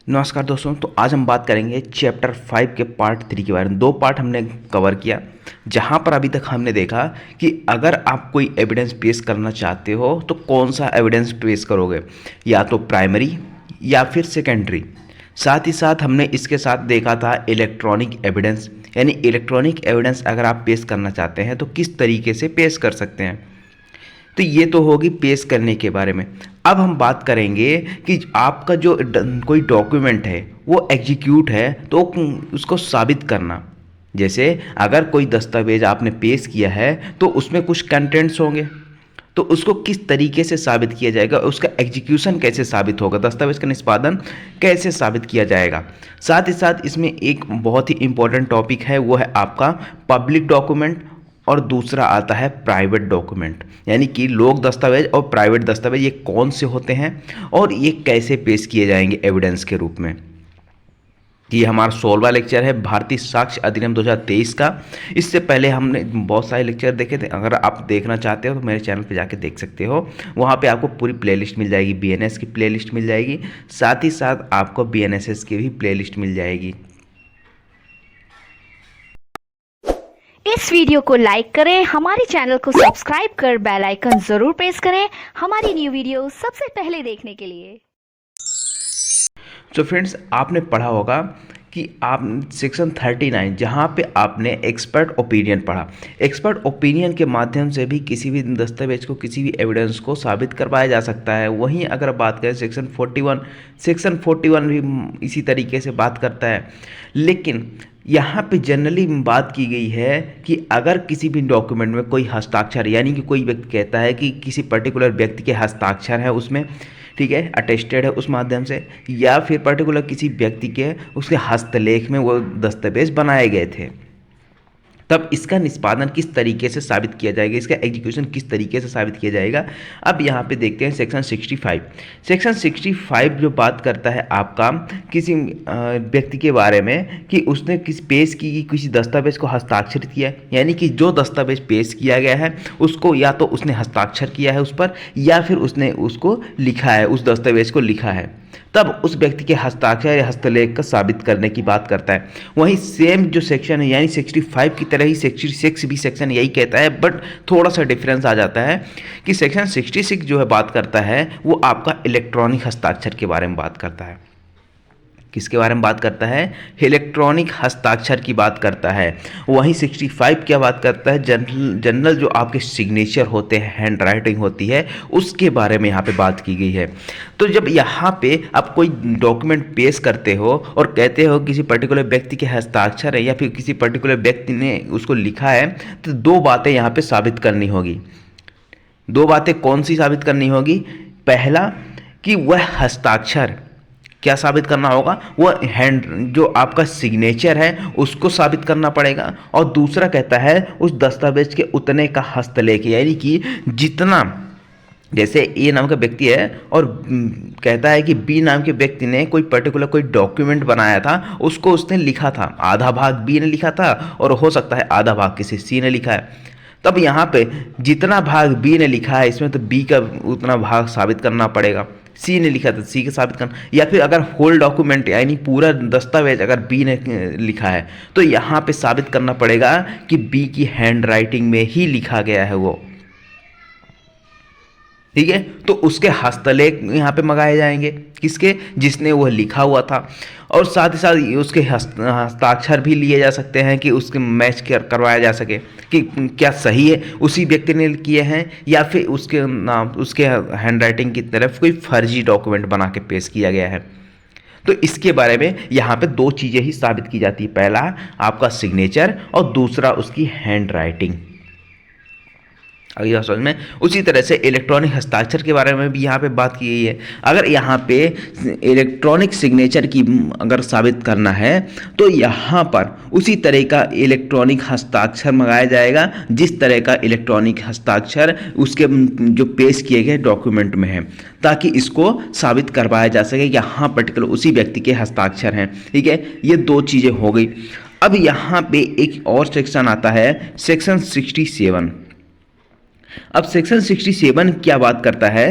नमस्कार दोस्तों। तो आज हम बात करेंगे चैप्टर 5 के पार्ट 3 के बारे में। दो पार्ट हमने कवर किया, जहां पर अभी तक हमने देखा कि अगर आप कोई एविडेंस पेश करना चाहते हो तो कौन सा एविडेंस पेश करोगे, या तो प्राइमरी या फिर सेकेंडरी। साथ ही साथ हमने इसके साथ देखा था इलेक्ट्रॉनिक एविडेंस, यानी इलेक्ट्रॉनिक एविडेंस अगर आप पेश करना चाहते हैं तो किस तरीके से पेश कर सकते हैं। तो ये तो होगी पेश करने के बारे में। अब हम बात करेंगे कि आपका जो कोई डॉक्यूमेंट है वो एग्जीक्यूट है तो उसको साबित करना। जैसे अगर कोई दस्तावेज आपने पेश किया है तो उसमें कुछ कंटेंट्स होंगे, तो उसको किस तरीके से साबित किया जाएगा, उसका एग्जीक्यूशन कैसे साबित होगा, दस्तावेज का निष्पादन कैसे साबित किया जाएगा। साथ ही साथ इसमें एक बहुत ही इंपॉर्टेंट टॉपिक है, वो है आपका पब्लिक डॉक्यूमेंट, और दूसरा आता है प्राइवेट डॉक्यूमेंट। यानी कि लोक दस्तावेज और प्राइवेट दस्तावेज ये कौन से होते हैं और ये कैसे पेश किए जाएंगे एविडेंस के रूप में। ये हमारा 16वां लेक्चर है भारतीय साक्ष्य अधिनियम 2023 का। इससे पहले हमने बहुत सारे लेक्चर देखे थे, अगर आप देखना चाहते हो तो मेरे चैनल पे जाके देख सकते हो। वहाँ पे आपको पूरी प्लेलिस्ट मिल जाएगी, बीएनएस की प्लेलिस्ट मिल जाएगी, साथ ही साथ आपको बीएनएसएस की भी प्लेलिस्ट मिल जाएगी। इस वीडियो को लाइक करें, हमारे चैनल को सब्सक्राइब कर बेल आइकन जरूर प्रेस करें हमारी न्यू वीडियो सबसे पहले देखने के लिए। तो फ्रेंड्स, आपने पढ़ा होगा कि आप सेक्शन 39 जहाँ पे आपने एक्सपर्ट ओपिनियन पढ़ा। एक्सपर्ट ओपिनियन के माध्यम से भी किसी भी दस्तावेज को, किसी भी एविडेंस को साबित करवाया जा सकता है। वहीं अगर बात करें सेक्शन 41 भी इसी तरीके से बात करता है। लेकिन यहाँ पे जनरली बात की गई है कि अगर किसी भी डॉक्यूमेंट में कोई हस्ताक्षर, यानी कि कोई व्यक्ति कहता है कि किसी पर्टिकुलर व्यक्ति के हस्ताक्षर है उसमें, ठीक है, अटेस्टेड है उस माध्यम से, या फिर पर्टिकुलर किसी व्यक्ति के उसके हस्तलेख में वो दस्तावेज बनाए गए थे, तब इसका निष्पादन किस तरीके से साबित किया जाएगा, इसका एग्जीक्यूशन किस तरीके से साबित किया जाएगा। अब यहाँ पे देखते हैं सेक्शन 65। सेक्शन 65 जो बात करता है आपका किसी व्यक्ति के बारे में कि उसने किसी दस्तावेज को हस्ताक्षरित किया, यानी कि जो दस्तावेज पेश किया गया है उसको या तो उसने हस्ताक्षर किया है उस पर, या फिर उसने उसको लिखा है, उस दस्तावेज को लिखा है, तब उस व्यक्ति के हस्ताक्षर या हस्तलेख का साबित करने की बात करता है। वहीं सेम जो सेक्शन है, यानी 65 की तरह ही 66 भी सेक्शन यही कहता है, बट थोड़ा सा डिफरेंस आ जाता है कि सेक्शन 66 जो है बात करता है वो आपका इलेक्ट्रॉनिक हस्ताक्षर के बारे में बात करता है। किसके बारे में बात करता है? इलेक्ट्रॉनिक हस्ताक्षर की बात करता है। वहीं 65 क्या बात करता है? जनरल जो आपके सिग्नेचर होते हैं, हैंड राइटिंग होती है, उसके बारे में यहाँ पे बात की गई है। तो जब यहाँ पे आप कोई डॉक्यूमेंट पेश करते हो और कहते हो किसी पर्टिकुलर व्यक्ति के हस्ताक्षर है या फिर किसी पर्टिकुलर व्यक्ति ने उसको लिखा है, तो दो बातें यहाँ पे साबित करनी होगी। दो बातें कौन सी साबित करनी होगी? पहला कि वह हस्ताक्षर क्या साबित करना होगा, वो हैंड जो आपका सिग्नेचर है उसको साबित करना पड़ेगा। और दूसरा कहता है उस दस्तावेज के उतने का हस्तलेख, यानी कि जितना, जैसे ए नाम का व्यक्ति है और कहता है कि बी नाम के व्यक्ति ने कोई पर्टिकुलर कोई डॉक्यूमेंट बनाया था, उसको उसने लिखा था, आधा भाग बी ने लिखा था और हो सकता है आधा भाग किसी सी ने लिखा है। तब यहाँ पे जितना भाग बी ने लिखा है इसमें तो बी का उतना भाग साबित करना पड़ेगा, सी ने लिखा था सी का साबित करना। या फिर अगर होल डॉक्यूमेंट यानी पूरा दस्तावेज अगर बी ने लिखा है तो यहाँ पे साबित करना पड़ेगा कि बी की हैंड राइटिंग में ही लिखा गया है वो, ठीक है। तो उसके हस्तलेख यहाँ पे मंगाए जाएंगे, किसके? जिसने वो लिखा हुआ था। और साथ ही साथ उसके हस्ताक्षर भी लिए जा सकते हैं कि उसके मैच करवाया जा सके कि क्या सही है उसी व्यक्ति ने किए हैं या फिर उसके नाम, उसके हैंड राइटिंग की तरफ कोई फर्जी डॉक्यूमेंट बना के पेश किया गया है। तो इसके बारे में यहाँ पे दो चीज़ें ही साबित की जाती है, पहला आपका सिग्नेचर और दूसरा उसकी हैंड राइटिंग। अगली बात समझ में। उसी तरह से इलेक्ट्रॉनिक हस्ताक्षर के बारे में भी यहाँ पे बात की गई है। अगर यहाँ पे इलेक्ट्रॉनिक सिग्नेचर की अगर साबित करना है तो यहाँ पर उसी तरह का इलेक्ट्रॉनिक हस्ताक्षर मंगाया जाएगा जिस तरह का इलेक्ट्रॉनिक हस्ताक्षर उसके जो पेश किए गए डॉक्यूमेंट में है, ताकि इसको साबित करवाया जा सके कि यहाँ पर्टिकुलर उसी व्यक्ति के हस्ताक्षर हैं, ठीक है। ये दो चीज़ें हो गई। अब यहाँ पे एक और सेक्शन आता है, सेक्शन 67। अब सेक्शन 67 क्या बात करता है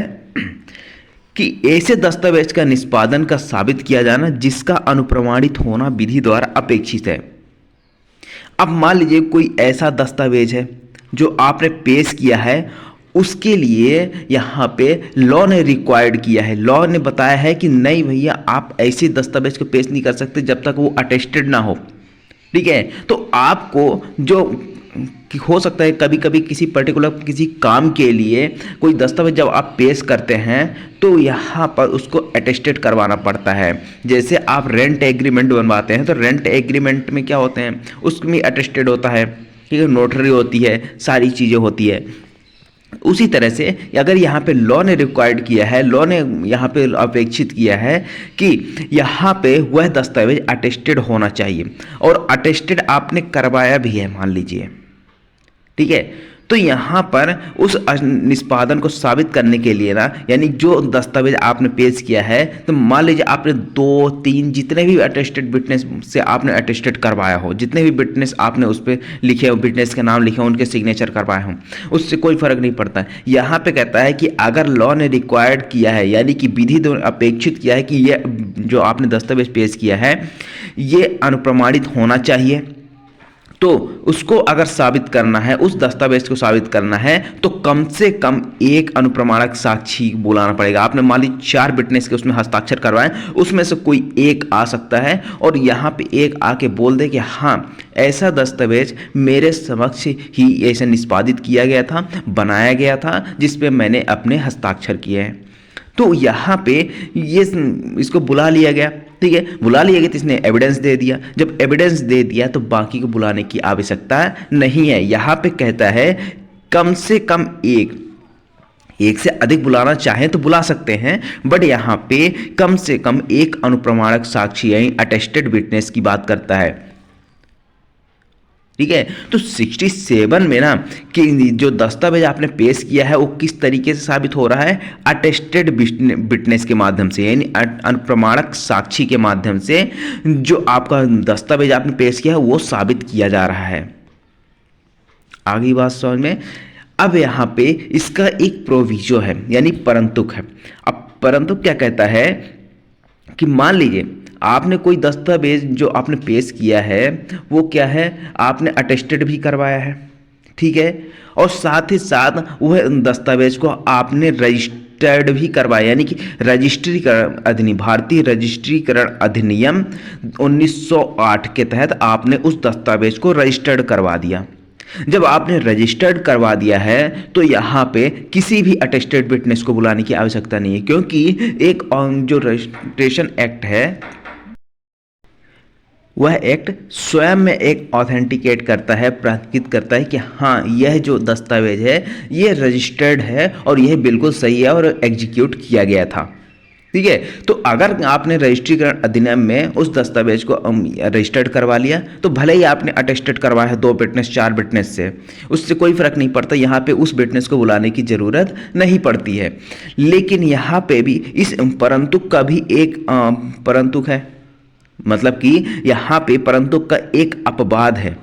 कि कि ऐसे दस्तावेज का निष्पादन का साबित किया जाना जिसका अनुप्रमाणित होना विधि द्वारा अपेक्षित है। अब मान लीजिए कोई ऐसा दस्तावेज है जो आपने पेश किया है, उसके लिए यहाँ पे लॉ ने रिक्वायर्ड किया है, लॉ ने बताया है कि नहीं भैया आप ऐसे दस्तावेज को पेश नहीं कर सकते जब तक वो अटेस्टेड ना हो। ठीक है, तो आपको जो कि हो सकता है कभी कभी किसी पर्टिकुलर किसी काम के लिए कोई दस्तावेज जब आप पेश करते हैं तो यहाँ पर उसको अटेस्टेड करवाना पड़ता है। जैसे आप रेंट एग्रीमेंट बनवाते हैं तो रेंट एग्रीमेंट में क्या होते हैं, उसमें अटेस्टेड होता है, ठीक है, नोटरी होती है, सारी चीज़ें होती है। उसी तरह से अगर यहाँ पे लॉ ने रिक्वायर्ड किया है, लॉ ने यहाँ पे अपेक्षित किया है कि यहाँ पे वह दस्तावेज अटेस्टेड होना चाहिए और अटेस्टेड आपने करवाया भी है मान लीजिए, ठीक है, तो यहाँ पर उस निष्पादन को साबित करने के लिए ना, यानी जो दस्तावेज आपने पेश किया है, तो मान लीजिए आपने 2-3 जितने भी अटेस्टेड विटनेस से आपने अटेस्टेड करवाया हो, जितने भी विटनेस आपने उस पर लिखे हो, विटनेस के नाम लिखे हो, उनके सिग्नेचर करवाए हों, उससे कोई फर्क नहीं पड़ता। यहाँ पे कहता है कि अगर लॉ ने रिक्वायर्ड किया है, यानी कि विधि द्वारा अपेक्षित किया है कि ये जो आपने दस्तावेज पेश किया है ये अनुप्रमाणित होना चाहिए, तो उसको अगर साबित करना है, उस दस्तावेज को साबित करना है, तो कम से कम एक अनुप्रमाणक साक्षी बुलाना पड़ेगा। आपने मान लीजिए 4 विटनेस के उसमें हस्ताक्षर करवाए, उसमें से कोई एक आ सकता है और यहाँ पे एक आके बोल दे कि हाँ ऐसा दस्तावेज मेरे समक्ष ही ऐसे निष्पादित किया गया था, बनाया गया था, जिसपे मैंने अपने हस्ताक्षर किए हैं। तो यहाँ पे ये इसको बुला लिया गया, ठीक है, बुला लिया गया तो इसने एविडेंस दे दिया। जब एविडेंस दे दिया तो बाकी को बुलाने की आवश्यकता नहीं है। यहाँ पे कहता है कम से कम एक से अधिक बुलाना चाहें तो बुला सकते हैं, बट यहाँ पे कम से कम एक अनुप्रमाणक साक्षी यानी अटेस्टेड विटनेस की बात करता है। ठीक है, तो 67 में ना कि जो दस्तावेज आपने पेश किया है वो किस तरीके से साबित हो रहा है, अटेस्टेड विटनेस के माध्यम से, यानी अनुप्रमाणक साक्षी के माध्यम से जो आपका दस्तावेज आपने पेश किया है वो साबित किया जा रहा है। आगे बात समझ में। अब यहाँ पे इसका एक प्रोविजो है, यानी परंतुक है। अब परंतुक क्या कहता है कि मान लीजिए आपने कोई दस्तावेज जो आपने पेश किया है वो क्या है, आपने अटेस्टेड भी करवाया है, ठीक है, और साथ ही साथ वह दस्तावेज को आपने रजिस्टर्ड भी करवाया, यानी कि रजिस्ट्रीकरण अधिनियम, भारतीय रजिस्ट्रीकरण अधिनियम 1908 के तहत आपने उस दस्तावेज को रजिस्टर्ड करवा दिया। जब आपने रजिस्टर्ड करवा दिया है तो यहाँ पे किसी भी अटेस्टेड विटनेस को बुलाने की आवश्यकता नहीं है, क्योंकि एक जो रजिस्ट्रेशन एक्ट है वह एक्ट स्वयं में एक ऑथेंटिकेट करता है, प्राधिकृत करता है कि हाँ यह जो दस्तावेज है ये रजिस्टर्ड है और यह बिल्कुल सही है और एग्जीक्यूट किया गया था। ठीक है, तो अगर आपने रजिस्ट्रीकरण अधिनियम में उस दस्तावेज को रजिस्टर्ड करवा लिया तो भले ही आपने अटेस्टेड करवाया है 2 विटनेस 4 विटनेस से, उससे कोई फर्क नहीं पड़ता, यहाँ पे उस विटनेस को बुलाने की जरूरत नहीं पड़ती है। लेकिन यहाँ पे भी इस परंतुक का भी एक परंतुक है, मतलब कि यहाँ पे परंतुक का एक अपवाद है।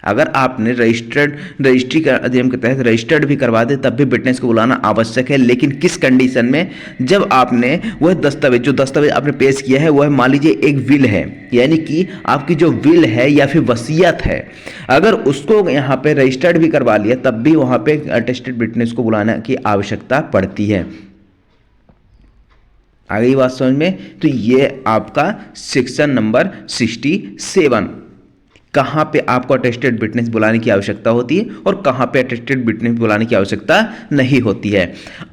अगर आपने रजिस्ट्री का अधिनियम के तहत रजिस्टर्ड भी करवा दे तब भी विटनेस को बुलाना आवश्यक है, लेकिन किस कंडीशन में, जब आपने वह दस्तावेज जो दस्तावेज आपने पेश किया है वह मान लीजिए एक विल है, यानी कि आपकी जो विल है या फिर वसीयत है, अगर उसको यहाँ पे रजिस्टर्ड भी करवा लिया तब भी वहाँ पे अटेस्टेड विटनेस को बुलाने की आवश्यकता पड़ती है। आ गई बात समझ में। तो ये आपका सेक्शन नंबर 67, कहाँ पे आपको अटेस्टेड विटनेस बुलाने की आवश्यकता होती है और कहाँ पे अटेस्टेड विटनेस बुलाने की आवश्यकता नहीं होती है।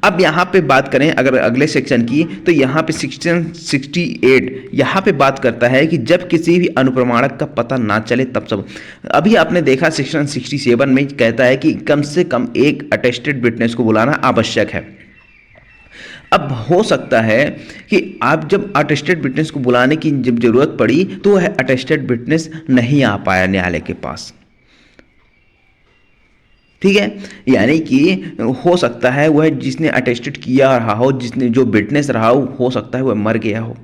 अब यहाँ पे बात करें अगर अगले सेक्शन की, तो यहाँ पे सेक्शन 68 यहाँ पे बात करता है कि जब किसी भी अनुप्रमाणक का पता ना चले तब सब। अभी आपने देखा सेक्शन 67 में कहता है कि कम से कम एक अटेस्टेड विटनेस को बुलाना आवश्यक है। अब हो सकता है कि आप जब अटेस्टेड विटनेस को बुलाने की जब जरूरत पड़ी तो वह अटेस्टेड विटनेस नहीं आ पाया न्यायालय के पास, ठीक है, यानी कि हो सकता है वह जिसने अटेस्टेड किया रहा हो, जिसने जो विटनेस रहा हो सकता है वह मर गया हो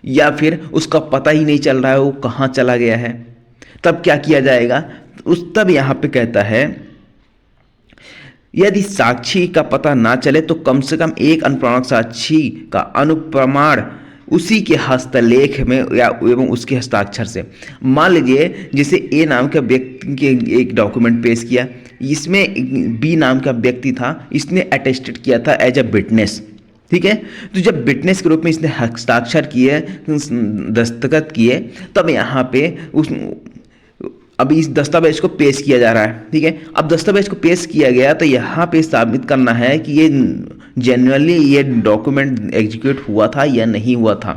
या फिर उसका पता ही नहीं चल रहा है वो कहाँ चला गया है। तब क्या किया जाएगा, तब यहाँ पे कहता है यदि साक्षी का पता ना चले तो कम से कम एक अनुप्रमाणक साक्षी का अनुप्रमाण उसी के हस्तलेख में या एवं उसके हस्ताक्षर से। मान लीजिए जैसे ए नाम का व्यक्ति के एक डॉक्यूमेंट पेश किया, इसमें बी नाम का व्यक्ति था, इसने अटेस्टेड किया था एज अ विटनेस, ठीक है। तो जब विटनेस के रूप में इसने हस्ताक्षर किए, दस्तखत किए, तब यहाँ पे अब इस दस्तावेज को पेश किया जा रहा है, ठीक है। अब दस्तावेज को पेश किया गया तो यहाँ पे साबित करना है कि ये जेन्युइनली ये डॉक्यूमेंट एग्जीक्यूट हुआ था या नहीं हुआ था।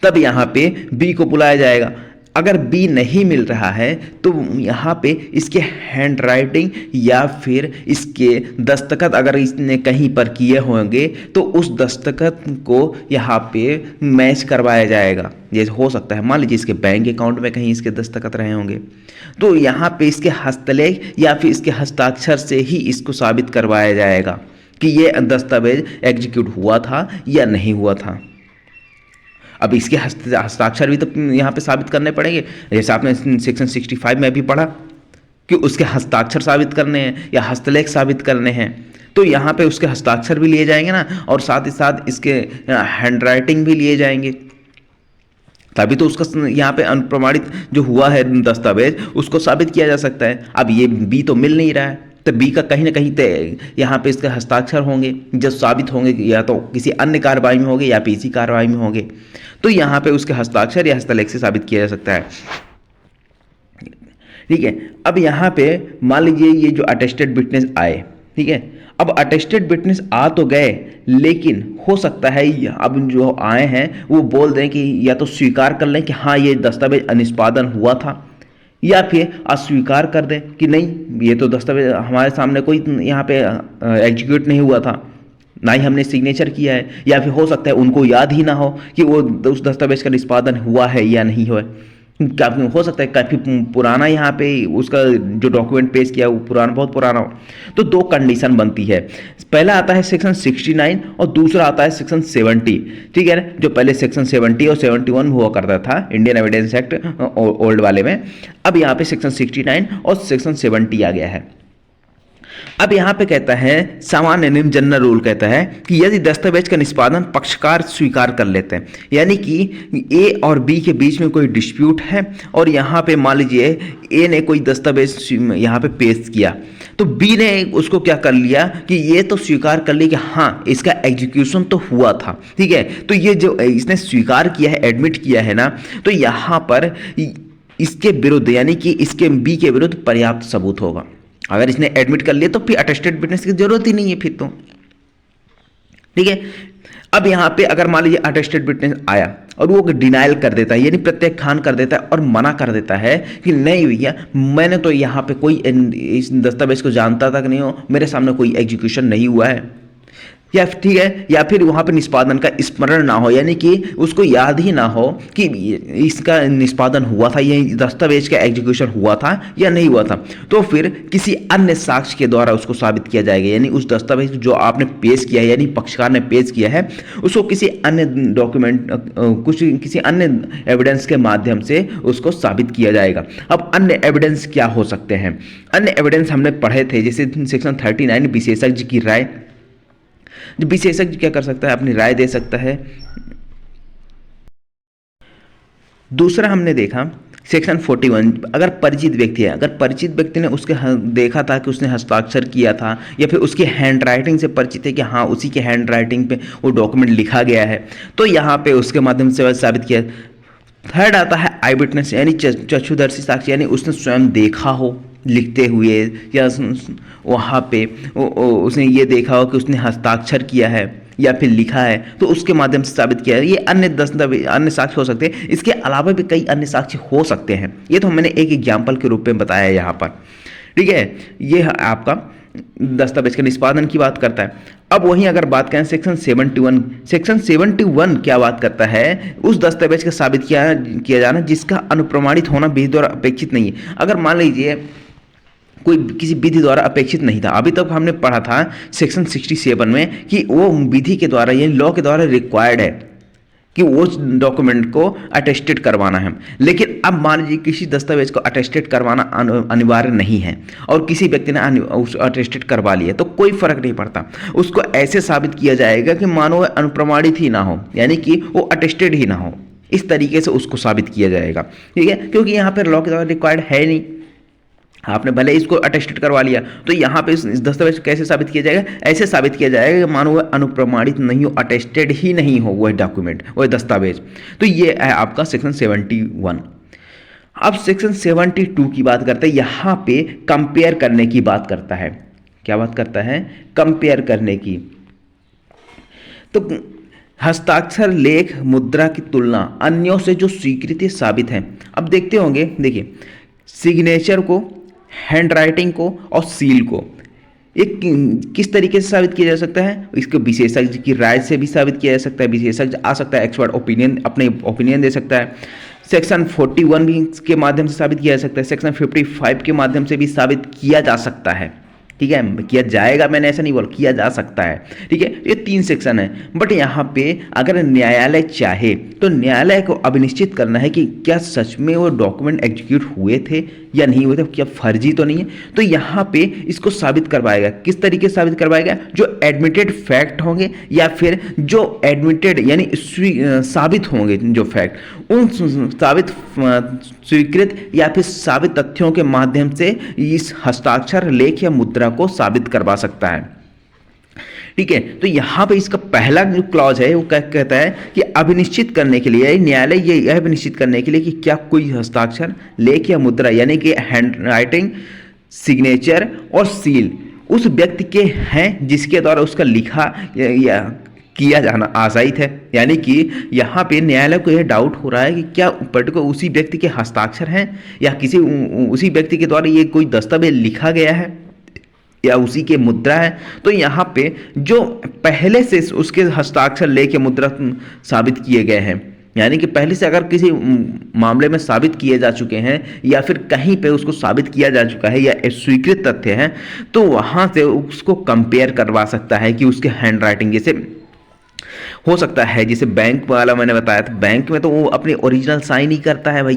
तब यहाँ पे बी को बुलाया जाएगा। अगर बी नहीं मिल रहा है तो यहाँ पे इसके हैंड राइटिंग या फिर इसके दस्तखत अगर इसने कहीं पर किए होंगे तो उस दस्तखत को यहाँ पे मैच करवाया जाएगा। जैसे हो सकता है मान लीजिए इसके बैंक अकाउंट में कहीं इसके दस्तखत रहे होंगे, तो यहाँ पे इसके हस्तलेख या फिर इसके हस्ताक्षर से ही इसको साबित करवाया जाएगा कि ये दस्तावेज एग्जीक्यूट हुआ था या नहीं हुआ था। अब इसके हस्ताक्षर भी तो यहाँ पे साबित करने पड़ेंगे, जैसे आपने सेक्शन 65 में भी पढ़ा कि उसके हस्ताक्षर साबित करने हैं या हस्तलेख साबित करने हैं, तो यहाँ पे उसके हस्ताक्षर भी लिए जाएंगे ना, और साथ ही साथ इसके हैंड राइटिंग भी लिए जाएंगे, तभी तो उसका यहाँ पे अनुप्रमाणित जो हुआ है दस्तावेज उसको साबित किया जा सकता है। अब ये बी तो मिल नहीं रहा है, तो बी का कहीं ना कहीं यहाँ पे इसके हस्ताक्षर होंगे जो साबित होंगे, या तो किसी अन्य कार्रवाई में होंगे या इसी कार्रवाई में होंगे, तो यहाँ पे उसके हस्ताक्षर या हस्तलेख से साबित किया जा सकता है, ठीक है। अब यहाँ पे मान लीजिए ये जो अटेस्टेड विटनेस आए, ठीक है। अब अटेस्टेड विटनेस आ तो गए, लेकिन हो सकता है अब जो आए हैं वो बोल दें कि या तो स्वीकार कर लें कि हाँ ये दस्तावेज अनिष्पादन हुआ था, या फिर अस्वीकार कर दें कि नहीं ये तो दस्तावेज हमारे सामने कोई यहाँ पे एग्जीक्यूट नहीं हुआ था, ना ही हमने सिग्नेचर किया है, या फिर हो सकता है उनको याद ही ना हो कि वो उस दस्तावेज का निष्पादन हुआ है या नहीं हुआ है। काफ़ी हो सकता है काफ़ी पुराना यहाँ पे उसका जो डॉक्यूमेंट पेश किया वो पुराना, बहुत पुराना हो। तो दो कंडीशन बनती है, पहला आता है सेक्शन 69 और दूसरा आता है सेक्शन 70, ठीक है ना। जो पहले सेक्शन 70 और 71 हुआ करता था इंडियन एविडेंस एक्ट ओल्ड वाले में, अब यहाँ पे सेक्शन 69 और सेक्शन 70 आ गया है। अब यहाँ पे कहता है सामान्य नियम जनरल रूल कहता है कि यदि दस्तावेज का निष्पादन पक्षकार स्वीकार कर लेते हैं, यानी कि ए और बी के बीच में कोई डिस्प्यूट है और यहाँ पे मान लीजिए ए ने कोई दस्तावेज यहाँ पे पेश किया, तो बी ने उसको क्या कर लिया कि ये तो स्वीकार कर लिया कि हाँ इसका एग्जीक्यूशन तो हुआ था, ठीक है। तो ये जो इसने स्वीकार किया है, एडमिट किया है ना, तो यहाँ पर इसके विरुद्ध यानी कि इसके बी के विरुद्ध पर्याप्त सबूत होगा। अगर इसने एडमिट कर लिया तो फिर अटेस्टेड विटनेस की जरूरत ही नहीं है फिर तो, ठीक है। अब यहाँ पे अगर मान लीजिए अटेस्टेड विटनेस आया और वो डिनाइल कर देता है, यानी प्रत्याख्यान कर देता है और मना कर देता है कि नहीं भैया मैंने तो यहाँ पे कोई इस दस्तावेज को जानता तक नहीं हो, मेरे सामने कोई एग्जीक्यूशन नहीं हुआ है, या ठीक है, या फिर वहाँ पे निष्पादन का स्मरण ना हो, यानी कि उसको याद ही ना हो कि इसका निष्पादन हुआ था, ये दस्तावेज का एग्जीक्यूशन हुआ था या नहीं हुआ था, तो फिर किसी अन्य साक्ष्य के द्वारा उसको साबित किया जाएगा। यानी उस दस्तावेज जो आपने पेश किया है, यानी पक्षकार ने पेश किया है, उसको किसी अन्य डॉक्यूमेंट किसी अन्य एविडेंस के माध्यम से उसको साबित किया जाएगा। अब अन्य एविडेंस क्या हो सकते हैं? अन्य एविडेंस हमने पढ़े थे, जैसे सेक्शन 39 विशेषज्ञ की राय। विशेषज्ञ क्या कर सकता है? अपनी राय दे सकता है। दूसरा हमने देखा सेक्शन 41, अगर परिचित व्यक्ति है, अगर परिचित व्यक्ति ने उसके देखा था कि उसने हस्ताक्षर किया था या फिर उसकी हैंड राइटिंग से परिचित है कि हाँ उसी के हैंड राइटिंग पे वो डॉक्यूमेंट लिखा गया है, तो यहाँ पे उसके माध्यम से साबित किया। थर्ड आता है आई विटनेस, यानी चक्षुदर्शी साक्षी, यानी उसने स्वयं देखा हो लिखते हुए, या वहाँ पे उसने ये देखा हो कि उसने हस्ताक्षर किया है या फिर लिखा है, तो उसके माध्यम से साबित किया है। ये अन्य साक्ष्य हो सकते हैं। इसके अलावा भी कई अन्य साक्ष्य हो सकते हैं, ये तो मैंने एक एग्जाम्पल के रूप में बताया है यहाँ पर, ठीक है। ये आपका दस्तावेज के निष्पादन की बात करता है। अब वहीं अगर बात करें सेक्शन 71, सेक्शन 71 क्या बात करता है? उस दस्तावेज का साबित किया जाना जिसका अनुप्रमाणित होना विधि द्वारा अपेक्षित नहीं है। अगर मान लीजिए कोई किसी विधि द्वारा अपेक्षित नहीं था, अभी तक हमने पढ़ा था सेक्शन 67 में कि वो विधि के द्वारा यानी लॉ के द्वारा रिक्वायर्ड है कि वो डॉक्यूमेंट को अटेस्टेड करवाना है, लेकिन अब मान लीजिए किसी दस्तावेज को अटेस्टेड करवाना अनिवार्य नहीं है और किसी व्यक्ति ने उस अटेस्टेड करवा लिया तो कोई फर्क नहीं पड़ता, उसको ऐसे साबित किया जाएगा कि मानो वह अनुप्रमाणित ही ना हो, यानी कि वो अटेस्टेड ही ना हो, इस तरीके से उसको साबित किया जाएगा। ठीक है, क्योंकि यहाँ पर लॉ के द्वारा रिक्वायर्ड है नहीं, आपने भले इसको अटेस्टेड करवा लिया तो यहाँ पे इस दस्तावेज कैसे साबित किया जाएगा, ऐसे साबित किया जाएगा कि मानो वह अनुप्रमाणित नहीं हो, अटेस्टेड ही नहीं हो वह डॉक्यूमेंट, वह दस्तावेज। तो ये है आपका सेक्शन 71। अब सेक्शन 72 की बात करते हैं, यहाँ पे कंपेयर करने की बात करता है। क्या बात करता है? कंपेयर करने की। तो हस्ताक्षर, लेख, मुद्रा की तुलना अन्यों से जो स्वीकृति साबित है। अब देखते होंगे, देखिए सिग्नेचर को, हैंड राइटिंग को और सील को एक किस तरीके से साबित किया जा सकता है, इसको विशेषज्ञ की राय से भी साबित किया जा सकता है, विशेषज्ञ आ सकता है, एक्सपर्ट ओपिनियन अपने ओपिनियन दे सकता है, सेक्शन 41 भी के माध्यम से साबित किया जा सकता है, सेक्शन 55 के माध्यम से भी साबित किया जा सकता है। ठीक है, किया जाएगा, मैंने ऐसा नहीं बोला, किया जा सकता है। ठीक है, ये 3 सेक्शन है। बट यहाँ पे अगर न्यायालय चाहे तो न्यायालय को अब निश्चित करना है कि क्या सच में वो डॉक्यूमेंट एग्जीक्यूट हुए थे या नहीं हुए थे, क्या फर्जी तो नहीं है, तो यहाँ पे इसको साबित करवाएगा। किस तरीके से साबित करवाएगा? जो एडमिटेड फैक्ट होंगे या फिर जो एडमिटेड यानी साबित होंगे जो फैक्ट, उन साबित स्वीकृत या फिर साबित तथ्यों के माध्यम से इस हस्ताक्षर, लेख या मुद्रा को साबित करवा सकता है। ठीक है, तो यहाँ पे इसका पहला जो क्लॉज है वो क्या कहता है कि अभिनिश्चित करने के लिए न्यायालय यह अभिनिश्चित करने के लिए कि क्या कोई हस्ताक्षर, लेख या मुद्रा यानी कि हैंड राइटिंग, सिग्नेचर और सील उस व्यक्ति के हैं जिसके द्वारा उसका लिखा या किया जाना आशायित है। यानी कि यहाँ पे न्यायालय को यह डाउट हो रहा है कि क्या पर्टिकुलर उसी व्यक्ति के हस्ताक्षर हैं या किसी उसी व्यक्ति के द्वारा ये कोई दस्तावेज लिखा गया है या उसी के मुद्रा है। तो यहाँ पे जो पहले से उसके हस्ताक्षर, लेख या मुद्रा साबित किए गए हैं, यानी कि पहले से अगर किसी मामले में साबित किए जा चुके हैं या फिर कहीं पे उसको साबित किया जा चुका है या स्वीकृत तथ्य हैं, तो वहाँ से उसको कंपेयर करवा सकता है कि उसके हैंड राइटिंग, जैसे हो सकता है जैसे बैंक वाला मैंने बताया था, बैंक में तो वो अपनी ओरिजिनल साइन ही करता है भाई,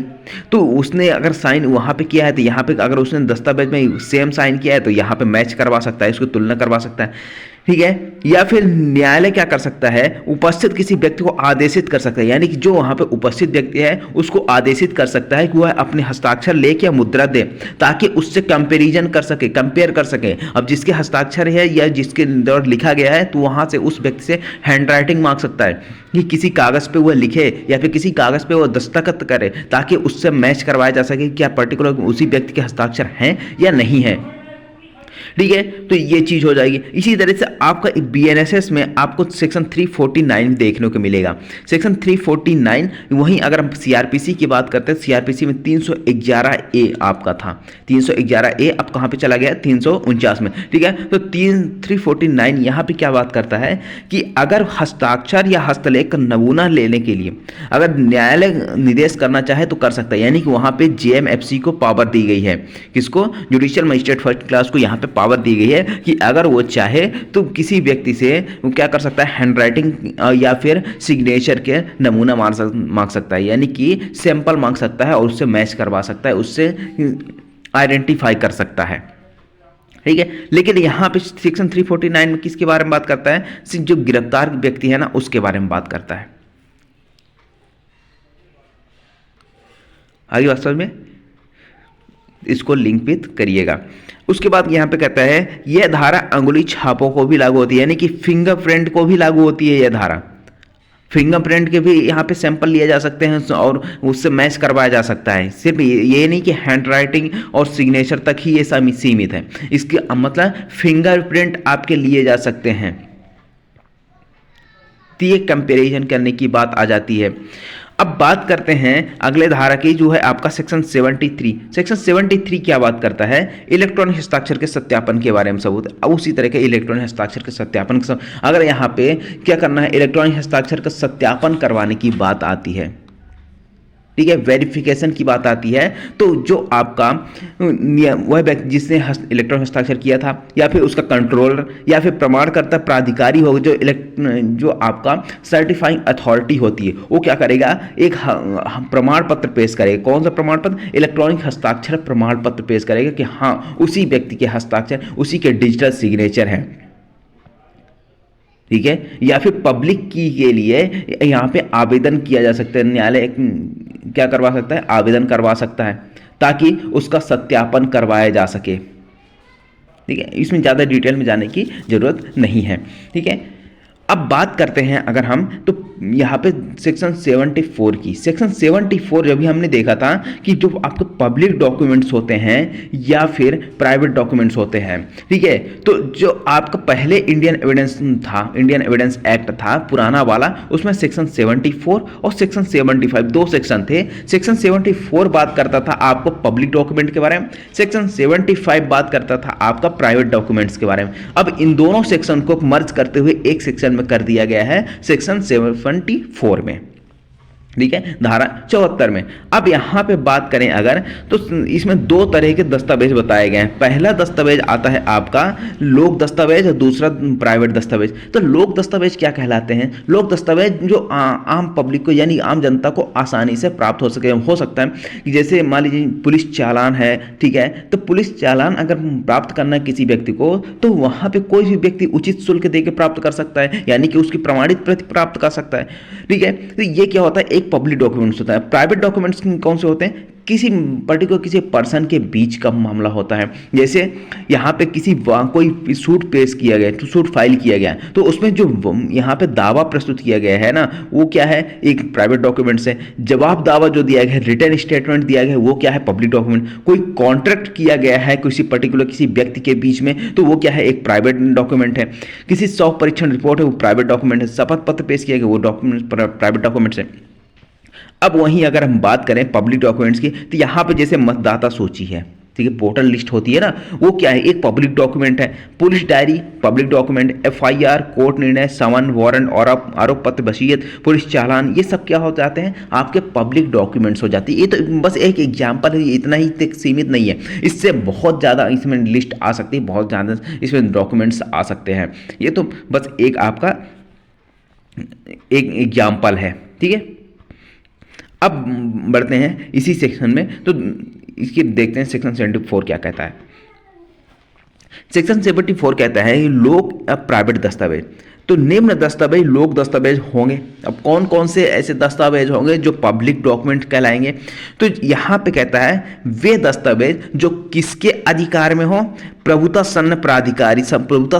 तो उसने अगर साइन वहाँ पे किया है तो यहाँ पे अगर उसने दस्तावेज में सेम साइन किया है तो यहाँ पे मैच करवा सकता है, उसको तुलना करवा सकता है। ठीक है, या फिर न्यायालय क्या कर सकता है, उपस्थित किसी व्यक्ति को आदेशित कर सकता है, यानी कि जो वहाँ पे उपस्थित व्यक्ति है उसको आदेशित कर सकता है कि वह अपने हस्ताक्षर, लेख या मुद्रा दे ताकि उससे कंपैरिजन कर सके, कंपेयर कर सके। अब जिसके हस्ताक्षर है या जिसके द्वारा लिखा गया है तो वहाँ से उस व्यक्ति से हैंड राइटिंग मांग सकता है कि किसी कागज़ पे वह लिखे या फिर किसी कागज़ पे वह दस्तखत करे ताकि उससे मैच करवाया जा सके क्या पर्टिकुलर उसी व्यक्ति के हस्ताक्षर हैं या नहीं है। ठीक है, तो ये चीज़ हो जाएगी। इसी तरह से आपका BNSS में आपको सेक्शन 349 देखने को मिलेगा। सेक्शन 349 वहीं अगर हम CRPC की बात करते हैं, CRPC में 311A आपका था, 311A अब कहाँ पे चला गया, 349 में। ठीक है, तो 349 यहाँ पे क्या बात करता है कि अगर हस्ताक्षर या हस्तलेख का नमूना लेने के लिए अगर न्यायालय निर्देश करना चाहे तो कर सकता है, यानी कि वहाँ पे JMFC को पावर दी गई है। किसको? जुडिशियल मजिस्ट्रेट फर्स्ट क्लास को यहाँ पे पावर दी गई है कि अगर वो चाहे तो किसी व्यक्ति से वो क्या कर सकता है, हैंड राइटिंग या फिर सिग्नेचर के नमूना मांग सकता है, यानी कि सैंपल मांग सकता है और उससे मैच करवा सकता है, उससे आइडेंटिफाई कर सकता है। ठीक है, लेकिन यहाँ पे सेक्शन 349 में किसके बारे में बात करता है, जो गिरफ्तार व्यक्ति है ना उसके बारे में बात करता है। आगे वास्तव में इसको लिंक विद करिएगा। उसके बाद यहाँ पे कहता है यह धारा अंगुली छापों को भी लागू होती है, यानी कि फिंगरप्रिंट को भी लागू होती है। यह धारा फिंगरप्रिंट के भी यहाँ पे सैंपल लिए जा सकते हैं और उससे मैच करवाया जा सकता है। सिर्फ ये नहीं कि हैंड राइटिंग और सिग्नेचर तक ही ये सीमित है, इसके मतलब फिंगरप्रिंट आपके लिए जा सकते हैं। तो ये कंपैरिजन करने की बात आ जाती है। अब बात करते हैं अगले धारा की, जो है आपका सेक्शन 73। सेक्शन 73 क्या बात करता है, इलेक्ट्रॉनिक हस्ताक्षर के सत्यापन के बारे में सबूत। अब उसी तरह के इलेक्ट्रॉनिक हस्ताक्षर के सत्यापन के अगर यहाँ पे क्या करना है, इलेक्ट्रॉनिक हस्ताक्षर का सत्यापन करवाने की बात आती है। ठीक है, वेरिफिकेशन की बात आती है तो जो आपका वह व्यक्ति जिसने इलेक्ट्रॉनिक हस्ताक्षर किया था या फिर उसका कंट्रोलर या फिर प्रमाणकर्ता प्राधिकारी होगा, जो आपका सर्टिफाइंग अथॉरिटी होती है, वो क्या करेगा, एक प्रमाण पत्र पेश करेगा। कौन सा प्रमाण पत्र? इलेक्ट्रॉनिक हस्ताक्षर प्रमाण पत्र पेश करेगा कि हाँ उसी व्यक्ति के हस्ताक्षर, उसी के डिजिटल सिग्नेचर हैं। ठीक है, या फिर पब्लिक की के लिए यहाँ पे आवेदन किया जा सकता है, न्यायालय क्या करवा सकता है, आवेदन करवा सकता है ताकि उसका सत्यापन करवाया जा सके। ठीक है, इसमें ज़्यादा डिटेल में जाने की जरूरत नहीं है। ठीक है, अब बात करते हैं अगर हम तो यहाँ पे सेक्शन 74 की। सेक्शन 74 जब भी हमने देखा था कि जो आपके पब्लिक डॉक्यूमेंट्स होते हैं या फिर प्राइवेट डॉक्यूमेंट्स होते हैं, ठीक है, तो जो आपका पहले इंडियन एविडेंस था, इंडियन एविडेंस एक्ट था पुराना वाला, उसमें सेक्शन 74 और सेक्शन 75 दो सेक्शन थे। सेक्शन 74 बात करता था आपको पब्लिक डॉक्यूमेंट के बारे में, सेक्शन 75 बात करता था आपका प्राइवेट डॉक्यूमेंट्स के बारे में। अब इन दोनों सेक्शन को मर्ज करते हुए एक सेक्शन में कर दिया गया है सेक्शन 74 में। ठीक है, धारा 74 में। अब यहां पे बात करें अगर तो इसमें दो तरह के दस्तावेज बताए गए हैं। पहला दस्तावेज आता है आपका लोक दस्तावेज और दूसरा प्राइवेट दस्तावेज। तो लोक दस्तावेज क्या कहलाते हैं? लोक दस्तावेज जो आम पब्लिक को यानी आम जनता को आसानी से प्राप्त हो सकता है कि जैसे मान लीजिए पुलिस चालान है, ठीक है, तो पुलिस चालान अगर प्राप्त करना है किसी व्यक्ति को तो वहां पे कोई भी व्यक्ति उचित शुल्क देकर प्राप्त कर सकता है, यानी कि उसकी प्रमाणित प्रति प्राप्त कर सकता है। ठीक है, तो ये क्या होता है, एक पब्लिक डॉक्यूमेंट्स होता है। प्राइवेट डॉक्यूमेंट्स कौन से होते हैं? किसी पर्टिकुलर किसी पर्सन के बीच का मामला होता है। जैसे यहाँ पे कोई सूट पेश किया गया, तो सूट फाइल किया गया, तो उसमें जो यहाँ पे दावा प्रस्तुत किया गया है ना, वो क्या है, एक प्राइवेट डॉक्यूमेंट्स है। जवाब दावा जो दिया गया है, रिटर्न स्टेटमेंट दिया गया है, वो क्या है, पब्लिक डॉक्यूमेंट। कोई कॉन्ट्रैक्ट किया गया है किसी पर्टिकुलर किसी व्यक्ति के बीच में, तो वो क्या है, एक प्राइवेट डॉक्यूमेंट है। किसी शौक परीक्षण रिपोर्ट है, वो प्राइवेट डॉक्यूमेंट है। शपथ पत्र पेश किया गया, वो डॉक्यूमेंट प्राइवेट डॉक्यूमेंट्स है। अब वहीं अगर हम बात करें पब्लिक डॉक्यूमेंट्स की, तो यहाँ पे जैसे मतदाता सूची है, ठीक है, वोटर लिस्ट होती है ना, वो क्या है, एक पब्लिक डॉक्यूमेंट है। Police diary public document, FIR, court निर्णय, समन, वारंट और आरोप पत्र, वसीयत, पुलिस चालान, ये सब क्या हो जाते हैं, आपके पब्लिक डॉक्यूमेंट्स हो जाती है। ये तो बस एक एग्जाम्पल है, इतना ही तक सीमित नहीं है, इससे बहुत ज़्यादा इसमें लिस्ट आ सकती है, बहुत ज़्यादा इसमें डॉक्यूमेंट्स आ सकते हैं। ये तो बस एक आपका एक एग्जाम्पल है। ठीक है, अब बढ़ते हैं इसी सेक्शन में, तो इसकी देखते हैं सेक्शन 74 क्या कहता है। सेक्शन 74 कहता है लोक प्राइवेट दस्तावेज। तो निम्न दस्तावेज लोक दस्तावेज होंगे। अब कौन कौन से ऐसे दस्तावेज होंगे जो पब्लिक डॉक्यूमेंट कहलाएंगे? तो यहाँ पे कहता है वे दस्तावेज जो किसके अधिकार में हो, प्रभुता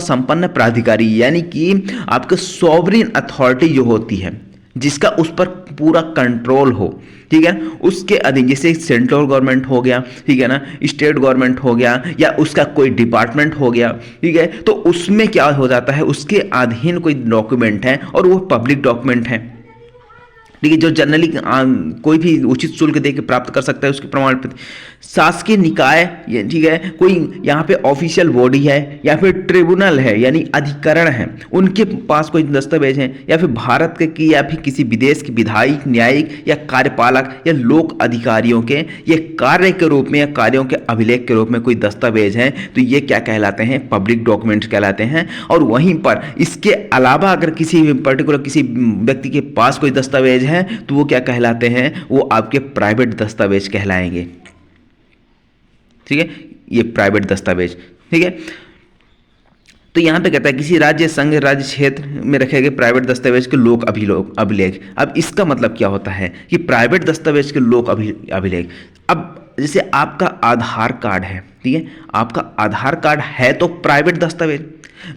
संपन्न प्राधिकारी, यानी कि आपके सॉवरेन अथॉरिटी जो होती है, जिसका उस पर पूरा कंट्रोल हो। ठीक है, उसके अधीन, जैसे सेंट्रल गवर्नमेंट हो गया, ठीक है ना, स्टेट गवर्नमेंट हो गया, या उसका कोई डिपार्टमेंट हो गया, ठीक है, तो उसमें क्या हो जाता है, उसके अधीन कोई डॉक्यूमेंट है और वो पब्लिक डॉक्यूमेंट है। ठीक है, जो जनरली कोई भी उचित शुल्क देकर प्राप्त कर सकता है उसके प्रमाण पत्र। शासकीय निकाय, ठीक है, कोई यहाँ पे ऑफिशियल बॉडी है या फिर ट्रिब्यूनल है यानी अधिकरण है, उनके पास कोई दस्तावेज है, या फिर भारत के या फिर किसी विदेश के विधायिक, न्यायिक या कार्यपालक या लोक अधिकारियों के ये कार्य के रूप में या कार्यों के अभिलेख के रूप में कोई दस्तावेज है, तो ये क्या कहलाते हैं, पब्लिक डॉक्यूमेंट्स कहलाते हैं। और वहीं पर इसके अलावा अगर किसी पर्टिकुलर किसी व्यक्ति के पास कोई दस्तावेज है तो वो क्या कहलाते हैं, वो आपके प्राइवेट दस्तावेज कहलाएंगे। ठीक है, ये प्राइवेट दस्तावेज। ठीक है, तो यहां पे कहता है किसी राज्य, संघ, राज्य, क्षेत्र में रखे गए प्राइवेट दस्तावेज के लोक अभिलेख। अब इसका मतलब क्या होता है कि प्राइवेट दस्तावेज के लोक अभिलेख, अब जैसे आपका आधार कार्ड है, ठीक है, आपका आधार कार्ड है तो प्राइवेट दस्तावेज,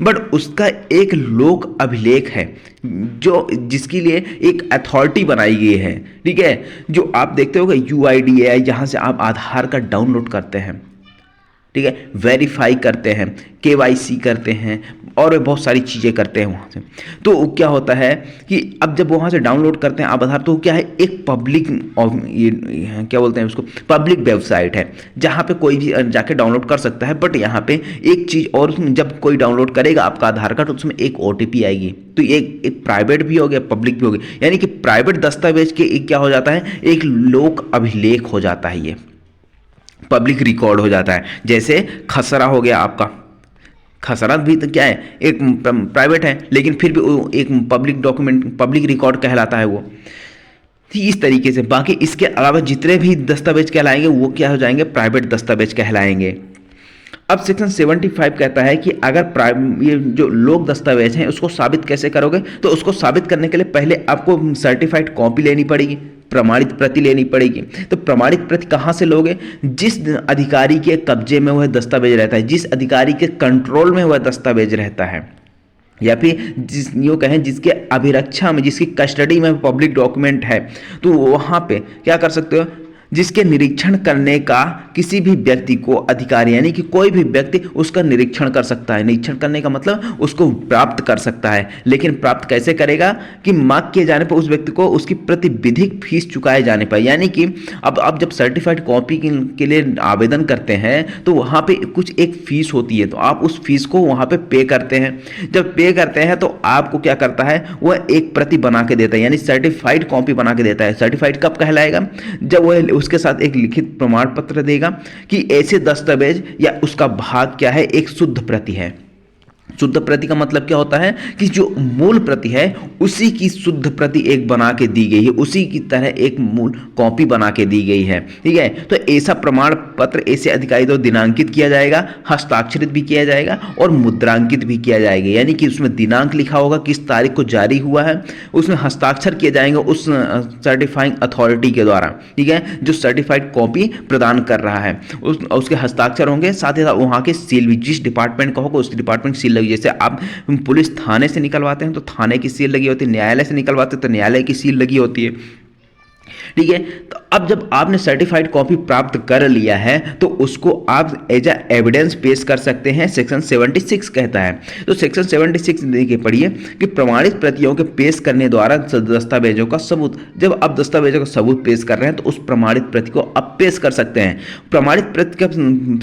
बट उसका एक लोक अभिलेख है जो जिसके लिए एक अथॉरिटी बनाई गई है। ठीक है, जो आप देखते होगे UIDAI, जहां से आप आधार कार्ड डाउनलोड करते हैं, ठीक है, वेरीफाई करते हैं, KYC करते हैं, और वे बहुत सारी चीज़ें करते हैं वहाँ से। तो क्या होता है कि अब जब वहाँ से डाउनलोड करते हैं आप आधार, तो क्या है, एक पब्लिक, क्या बोलते हैं उसको, पब्लिक वेबसाइट है जहाँ पे कोई भी जाके डाउनलोड कर सकता है। बट यहाँ पे एक चीज़ और, जब कोई डाउनलोड करेगा आपका आधार कार्ड, उसमें एक OTP आएगी। तो एक प्राइवेट भी हो गया, पब्लिक भी हो गया, यानी कि प्राइवेट दस्तावेज के एक क्या हो जाता है, एक लोक अभिलेख हो जाता है, ये पब्लिक रिकॉर्ड हो जाता है। जैसे खसरा हो गया आपका, खसरा भी तो क्या है, एक प्राइवेट है, लेकिन फिर भी वो एक पब्लिक डॉक्यूमेंट, पब्लिक रिकॉर्ड कहलाता है वो। इस तरीके से बाकी इसके अलावा जितने भी दस्तावेज कहलाएंगे वो क्या हो जाएंगे, प्राइवेट दस्तावेज कहलाएंगे। अब सेक्शन 75 कहता है कि अगर ये जो लोक दस्तावेज हैं उसको साबित कैसे करोगे, तो उसको साबित करने के लिए पहले आपको सर्टिफाइड कॉपी लेनी पड़ेगी, प्रमाणित प्रति लेनी पड़ेगी। तो प्रमाणित प्रति कहाँ से लोगे, जिस अधिकारी के कब्जे में वह दस्तावेज रहता है, जिस अधिकारी के कंट्रोल में वह दस्तावेज रहता है, या फिर यूँ कहें जिसके अभिरक्षा में, जिसकी कस्टडी में पब्लिक डॉक्यूमेंट है, तो वहाँ पे क्या कर सकते हो, जिसके निरीक्षण करने का किसी भी व्यक्ति को अधिकार, यानी कि कोई भी व्यक्ति उसका निरीक्षण कर सकता है। निरीक्षण करने का मतलब उसको प्राप्त कर सकता है, लेकिन प्राप्त कैसे करेगा कि मांग किए जाने पर उस व्यक्ति को उसकी प्रतिविधिक फीस चुकाए जाने पर। यानी कि अब आप जब सर्टिफाइड कॉपी के लिए आवेदन करते हैं तो वहाँ पे कुछ एक फीस होती है, तो आप उस फीस को वहाँ पे पे करते हैं। जब पे करते हैं तो आपको क्या करता है, वह एक प्रति बना के देता है, यानी सर्टिफाइड कॉपी बना के देता है। सर्टिफाइड कब कहलाएगा, जब वह उसके साथ एक लिखित प्रमाण पत्र देगा कि ऐसे दस्तावेज या उसका भाग क्या है, एक शुद्ध प्रति है। शुद्ध प्रति का मतलब क्या होता है कि जो मूल प्रति है उसी की शुद्ध प्रति एक बना के दी गई है, उसी की तरह एक मूल कॉपी बना के दी गई है। ठीक है, तो ऐसा प्रमाण पत्र ऐसे अधिकारी द्वारा दिनांकित किया जाएगा, हस्ताक्षरित भी किया जाएगा और मुद्रांकित भी किया जाएगा। यानी कि उसमें दिनांक लिखा होगा, किस तारीख को जारी हुआ है, उसमें हस्ताक्षर किए जाएंगे उस सर्टिफाइंग अथॉरिटी के द्वारा। ठीक है, जो सर्टिफाइड कॉपी प्रदान कर रहा है उसके हस्ताक्षर होंगे, साथ ही साथ वहाँ के सील भी, जिस डिपार्टमेंट का होगा उस डिपार्टमेंट सील लगी। जैसे आप पुलिस थाने से निकलवाते हैं तो थाने की सील लगी होती है, न्यायालय से निकलवाते हैं तो न्यायालय की सील लगी होती है। ठीक है, तो अब जब आपने सर्टिफाइड कॉपी प्राप्त कर लिया है तो उसको आप एज अ एविडेंस पेश कर सकते हैं, सेक्शन 76 कहता है। तो सेक्शन 76 देखिए, पढ़िए कि प्रमाणित प्रतियों के पेश करने द्वारा दस्तावेजों का सबूत, जब आप दस्तावेजों का सबूत पेश कर रहे हैं तो उस प्रमाणित प्रति को आप पेश कर सकते हैं। प्रमाणित प्रति का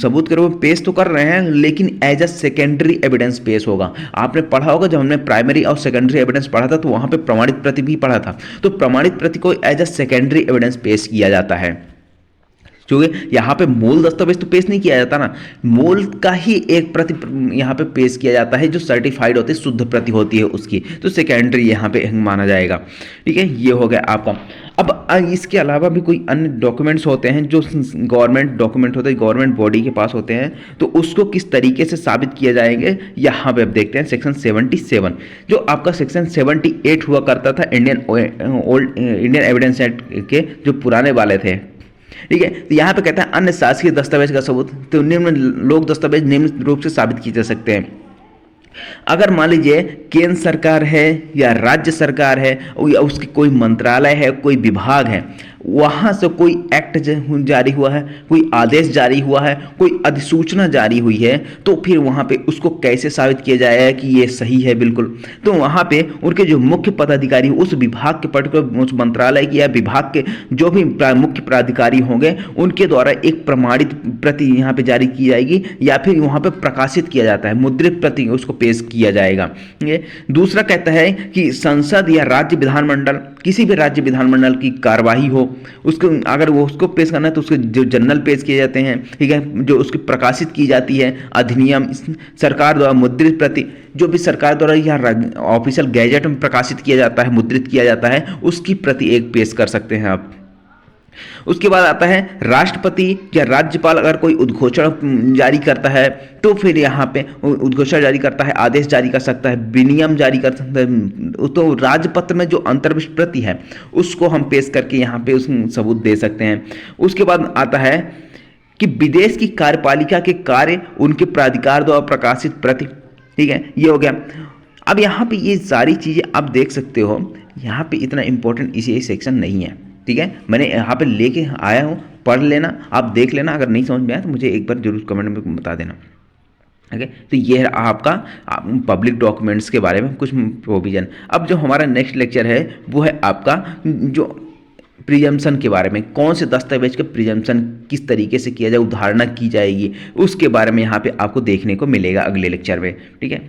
सबूत करो पेश तो कर रहे हैं, लेकिन एज अ सेकेंडरी एविडेंस पेश होगा। आपने पढ़ा होगा जब हमने प्राइमरी और सेकेंडरी एविडेंस पढ़ा था तो वहां पे प्रमाणित प्रति भी पढ़ा था। तो प्रमाणित प्रति को एज अ सेकेंडरी एविडेंस पेश किया जाता है, क्योंकि यहाँ पे मूल दस्तावेज तो पेश नहीं किया जाता ना, मूल का ही एक प्रति यहाँ पे पेश किया जाता है, जो सर्टिफाइड होती है, शुद्ध प्रति होती है उसकी, तो सेकेंडरी यहाँ पे माना जाएगा। ठीक है, ये हो गया आपका। अब इसके अलावा भी कोई अन्य डॉक्यूमेंट्स होते हैं जो गवर्नमेंट डॉक्यूमेंट होते हैं, गवर्नमेंट बॉडी के पास होते हैं, तो उसको किस तरीके से साबित किए जाएंगे यहाँ पे अब देखते हैं। सेक्शन 77, जो आपका सेक्शन 78 हुआ करता था इंडियन एविडेंस एक्ट के जो पुराने वाले थे। ठीक है, तो यहाँ पे कहता है अन्य शासकीय दस्तावेज का सबूत, तो निम्न लोक दस्तावेज निम्न रूप से साबित किए जा सकते हैं। अगर मान लीजिए केंद्र सरकार है या राज्य सरकार है या उसकी कोई मंत्रालय है, कोई विभाग है, वहाँ से कोई एक्ट जारी हुआ है, कोई आदेश जारी हुआ है, कोई अधिसूचना जारी हुई है, तो फिर वहाँ पे उसको कैसे साबित किया जाएगा कि ये सही है बिल्कुल। तो वहाँ पे उनके जो मुख्य पदाधिकारी उस विभाग के पर्टिकुलर उस मंत्रालय की या विभाग के जो भी मुख्य पदाधिकारी होंगे उनके द्वारा एक प्रमाणित प्रति यहाँ पे जारी की जाएगी या फिर वहाँ पे प्रकाशित किया जाता है, मुद्रित प्रति उसको पेश किया जाएगा। ये दूसरा कहता है कि संसद या राज्य विधानमंडल, किसी भी राज्य विधानमंडल की कार्यवाही हो, उसको अगर वो उसको पेश करना है तो उसके जो जर्नल पेश किए जाते हैं। ठीक है, जो उसकी प्रकाशित की जाती है अधिनियम, सरकार द्वारा मुद्रित प्रति, जो भी सरकार द्वारा या ऑफिशियल गैजेट में प्रकाशित किया जाता है, मुद्रित किया जाता है, उसकी प्रति एक पेश कर सकते हैं आप। उसके बाद आता है राष्ट्रपति या राज्यपाल अगर कोई उद्घोषणा जारी करता है तो फिर यहाँ पे उद्घोषणा जारी करता है, आदेश जारी कर सकता है, विनियम जारी कर सकता है, तो राजपत्र में जो अंतर्विष्ट प्रति है उसको हम पेश करके यहाँ पे उस सबूत दे सकते हैं। उसके बाद आता है कि विदेश की कार्यपालिका के कार्य उनके प्राधिकार द्वारा प्रकाशित प्रति। ठीक है, ये हो गया। अब यहाँ पे ये सारी चीज़ें आप देख सकते हो, यहाँ पे इतना इंपॉर्टेंट इसी सेक्शन नहीं है। ठीक है, मैंने यहाँ पे लेके आया हूँ, पढ़ लेना, आप देख लेना, अगर नहीं समझ में आया तो मुझे एक बार जरूर कमेंट में बता देना। ओके, तो ये है आपका पब्लिक डॉक्यूमेंट्स के बारे में कुछ प्रोविज़न। अब जो हमारा नेक्स्ट लेक्चर है वो है आपका जो प्रिजम्पशन के बारे में, कौन से दस्तावेज का प्रिजम्पशन किस तरीके से किया जाए, उदाहरणा की जाएगी, उसके बारे में यहाँ पे आपको देखने को मिलेगा अगले लेक्चर में। ठीक है।